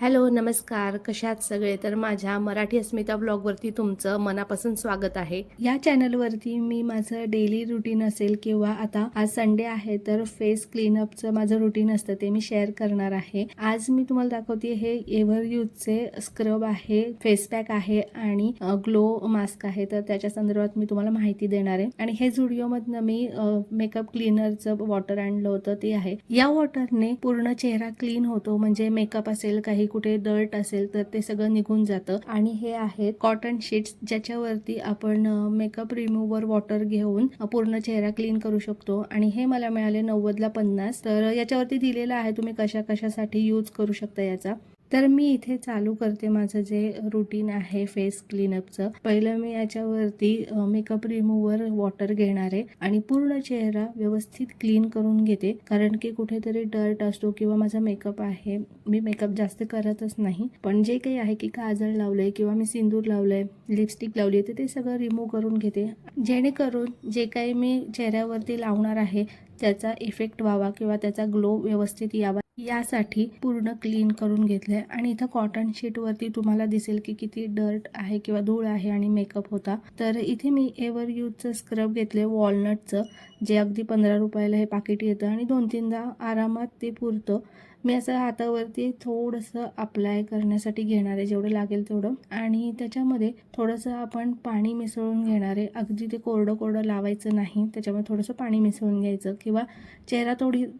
Hello, नमस्कार. कशात सगळे? तर माझ्या मराठी अस्मिता ब्लॉगवरती तुमचं मनापासून स्वागत आहे. या चॅनलवरती मी माझं डेली रुटीन असेल किंवा आता आज संडे आहे तर फेस क्लीनअपचं माझं रुटीन असतं ते मी शेअर करणार आहे. आज मी तुम्हाला दाखवते हे एव्हर यूजचे स्क्रब आहे, फेस पॅक आहे आणि ग्लो मास्क आहे. तर त्याच्या संदर्भात मी तुम्हाला माहिती देणार आहे. आणि हे झुडिओमधनं मी मेकअप क्लीनरचं वॉटर आणलं होतं ते आहे. या वॉटरने पूर्ण चेहरा क्लीन होतो, म्हणजे मेकअप असेल, काही कुठे डर्ट असेल तर ते सगळं निघून जातं. आणि हे आहेत कॉटन शीट्स, ज्याच्यावरती आपण मेकअप रिमूव्हर वॉटर घेऊन पूर्ण चेहरा क्लीन करू शकतो. आणि हे मला मिळाले 90 ला 50. तर याच्यावरती दिलेलं आहे तुम्ही कशासाठी यूज करू शकता याचा. तर मी इथे चालू करते माझं जे रुटीन आहे फेस क्लीनअपचं. पहिलं मी याच्यावरती मेकअप रिमूव्हर वॉटर घेणार आहे आणि पूर्ण चेहरा व्यवस्थित क्लीन करून घेते, कारण की कुठेतरी डर्ट असतो किंवा माझा मेकअप आहे, मी मेकअप जास्त करतच नाही, पण जे काही आहे की काजळ लावलंय किंवा मी सिंदूर लावलंय, लिपस्टिक लावली, तर ते सगळं रिमूव्ह करून घेते, जेणेकरून जे काही मी चेहऱ्यावरती लावणार आहे त्याचा इफेक्ट व्हावा किंवा त्याचा ग्लो व्यवस्थित यावा, यासाठी पूर्ण क्लीन करून घेतलंय. आणि इथं कॉटन शीट वरती तुम्हाला दिसेल की किती डर्ट आहे किंवा धूळ आहे आणि मेकअप होता. तर इथे मी एव्हर यूजचं स्क्रब घेतलंय वॉलनटचं, जे अगदी 15 रुपयाला हे पाकिट येतं आणि 2-3दा आरामात ते पुरतं. मी असं हातावरती थोडंसं अप्लाय करण्यासाठी घेणार आहे, जेवढं लागेल तेवढं, आणि त्याच्यामध्ये थोडंसं आपण पाणी मिसळून घेणार आहे. अगदी ते कोरडं लावायचं नाही, त्याच्यामध्ये थोडंसं पाणी मिसळून घ्यायचं किंवा चेहरा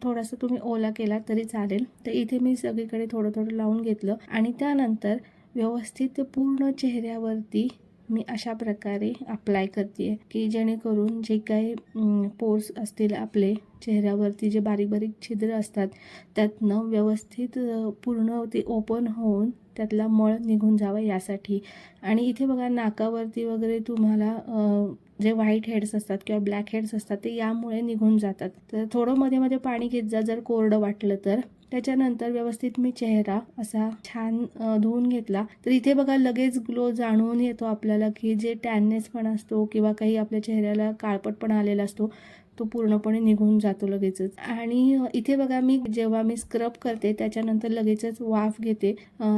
थोडासा तुम्ही ओला केला तरी चालेल. तर इथे मी सगळीकडे थोडं लावून घेतलं आणि त्यानंतर व्यवस्थित पूर्ण चेहऱ्यावरती मी अशा प्रकारे अप्लाय करते की जेणेकरून जे काही पोर्स असतील आपले चेहऱ्यावरती, जे बारीक छिद्र असतात, त्यातनं व्यवस्थित पूर्ण ते ओपन होऊन त्यातला मळ निघून जावा यासाठी. आणि इथे बघा नाकावरती वगैरे तुम्हाला जे व्हाईट हेड्स असतात किंवा ब्लॅक हेड्स असतात ते यामुळे निघून जातात. तर थोडं मध्ये पाणी घेत जा जर कोरडं वाटलं तर. त्याच्यानंतर व्यवस्थित मी चेहरा असा छान धुवून घेतला. तर इथे बघा लगेच ग्लो जाणवून येतो आपल्याला की जे टॅननेस पण असतो किंवा काही आपल्या चेहऱ्याला काळपट पण आलेला असतो तो पूर्णपणे निघून जातो लगेचच. आणि इथे बघा मी जेव्हा मी स्क्रब करते त्याच्यानंतर लगेचच वाफ घेते,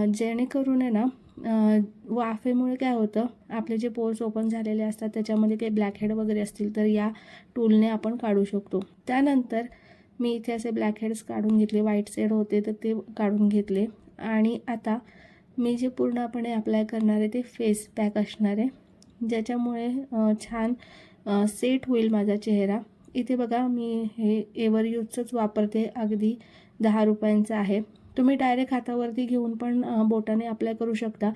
जेणेकरून आहे ना वाफेमुळे काय होतं, आपले जे पोर्स ओपन झालेले असतात त्याच्यामध्ये काही ब्लॅक हेड वगैरे असतील तर या टूलने आपण काढू शकतो. त्यानंतर मी इथे असे ब्लॅक हेड्स काढून घेतले, व्हाईट सेड होते तर ते काढून घेतले. आणि आता मी जे पूर्णपणे अप्लाय करणार आहे ते फेस पॅक असणार आहे, ज्याच्यामुळे छान सेट होईल माझा चेहरा. इथे बघा मी हे एव्हर यूजचंच वापरते, अगदी 10 रुपयांचं आहे. तुम्ही डायरेक्ट हातावरती घेऊन पण बोटाने अप्लाय करू शकता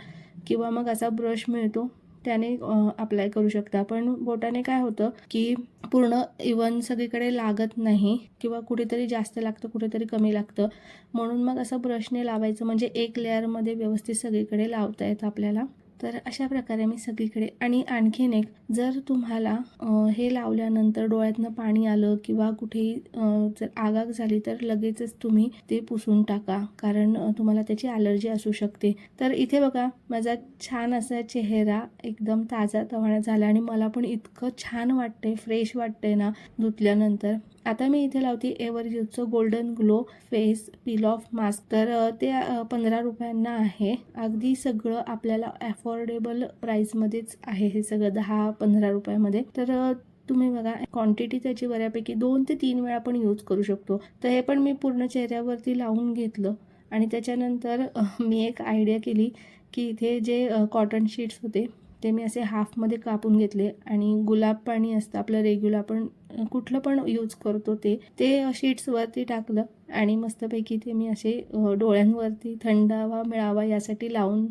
किंवा मग असा ब्रश मिळतो त्याने अप्लाय करू शकता. पण बोटाने काय होतं की पूर्ण इवन सगळीकडे लागत नाही किंवा कुठेतरी जास्त लागतं, कुठेतरी कमी लागतं, म्हणून मग असं ब्रशने लावायचं, म्हणजे एक लेअरमध्ये व्यवस्थित सगळीकडे लावता येतं आपल्याला. तर अशा प्रकारे मी सगळीकडे. आणि आणखीन एक, जर तुम्हाला हे लावल्यानंतर डोळ्यातनं पाणी आलं किंवा कुठेही जर आगाग झाली तर लगेचच तुम्ही ते पुसून टाका, कारण तुम्हाला त्याची ॲलर्जी असू शकते. तर इथे बघा माझा छान असा चेहरा एकदम ताजा झाला आणि मला पण इतकं छान वाटते, फ्रेश वाटते ना धुतल्यानंतर. आता मी इथे लावते एव्हर यूजचं golden glow face peel off mask. तर ते 15 रुपयांना आहे. अगदी सगळं आपल्याला अफोर्डेबल प्राईसमध्येच आहे हे सगळं, 10-15 रुपयामध्ये. तर तुम्ही बघा क्वांटिटी त्याची बऱ्यापैकी 2 ते 3 वेळा पण यूज करू शकतो. तर हे पण मी पूर्ण चेहऱ्यावरती लावून घेतलं. आणि त्याच्यानंतर मी एक आयडिया केली की इथे जे कॉटन शीट्स होते ते मी असे हाफमध्ये कापून घेतले आणि गुलाब पाणी असतं आपलं रेग्युलर, आपण कुठलं पण यूज करतो ते शीट्सवरती टाकलं आणि मस्तपैकी ते मी असे डोळ्यांवरती थंडावा मिळावा यासाठी लावून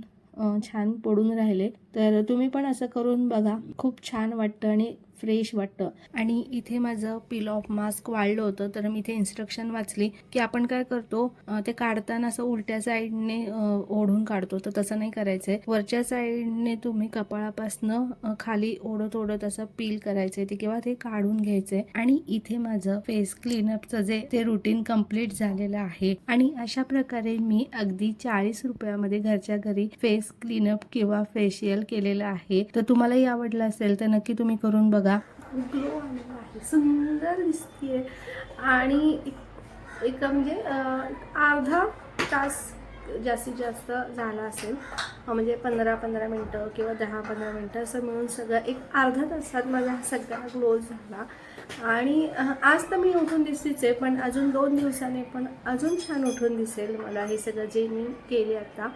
छान पडून राहिले. तर तुम्ही पण असं करून बघा, खूप छान वाटतं आणि फ्रेश वाटतं. आणि इथे माझं पील ऑफ मास्क वाळलं होतं, तर मी इथे इन्स्ट्रक्शन वाचली की आपण काय करतो, ते काढताना असं उलट्या साईडने ओढून काढतो, तर तसं नाही करायचंय. वरच्या साईडने तुम्ही कपाळापासनं खाली ओढत असं पील करायचंय ते किंवा ते काढून घ्यायचंय. आणि इथे माझं फेस क्लीनअपचं जे ते रुटीन कम्प्लीट झालेलं आहे. आणि अशा प्रकारे मी अगदी 40 रुपयामध्ये घरच्या घरी फेस क्लीनअप किंवा फेशियल केलेलं आहे. तर तुम्हालाही आवडलं असेल तर नक्की तुम्ही करून बघा. ग्लो आलेला आहे, सुंदर दिसते. आणि एक म्हणजे अर्धा तास जास्तीत जास्त झाला असेल, म्हणजे 15-15 मिनटं किंवा 10-15 मिनटं असं मिळून सगळं एक अर्धा तासात माझा हा सगळा ग्लो झाला. आणि आज तर मी उठून दिसतीच आहे, पण अजून 2 दिवसाने पण अजून छान उठून दिसेल मला हे सगळं जे मी केले आता.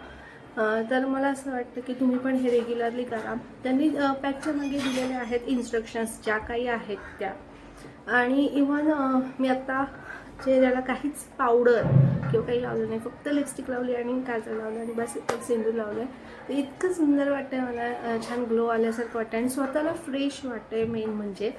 तर मला असं वाटतं की तुम्ही पण हे रेग्युलरली करा. त्यांनी पॅकच्या मागे दिलेले आहेत इन्स्ट्रक्शन्स ज्या काही आहेत त्या. आणि इवन मी आत्ता चेहऱ्याला काहीच पावडर किंवा काही लावलं नाही, फक्त लिपस्टिक लावली आणि काजळ लावलं आणि बस एक सिंदूर लावलं आहे. इतकं सुंदर वाटतं आहे मला, छान ग्लो आल्यासारखं वाटतं आणि स्वतःला फ्रेश वाटतं आहे मेन म्हणजे.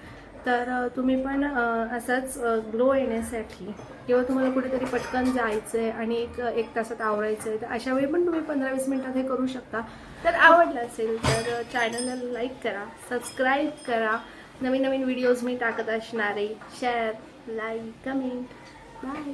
तर तुम्ही पण असाच ग्लो येण्यासाठी किंवा तुम्हाला कुठेतरी पटकन जायचं आहे आणि एक तासात आवरायचं आहे, तर अशा वेळी पण तुम्ही 15-20 मिनटात हे करू शकता. तर आवडलं असेल तर चॅनलला लाईक करा, सबस्क्राईब करा. नवीन नवीन व्हिडिओज मी टाकत असणार आहे. Share, like, comment. बाय.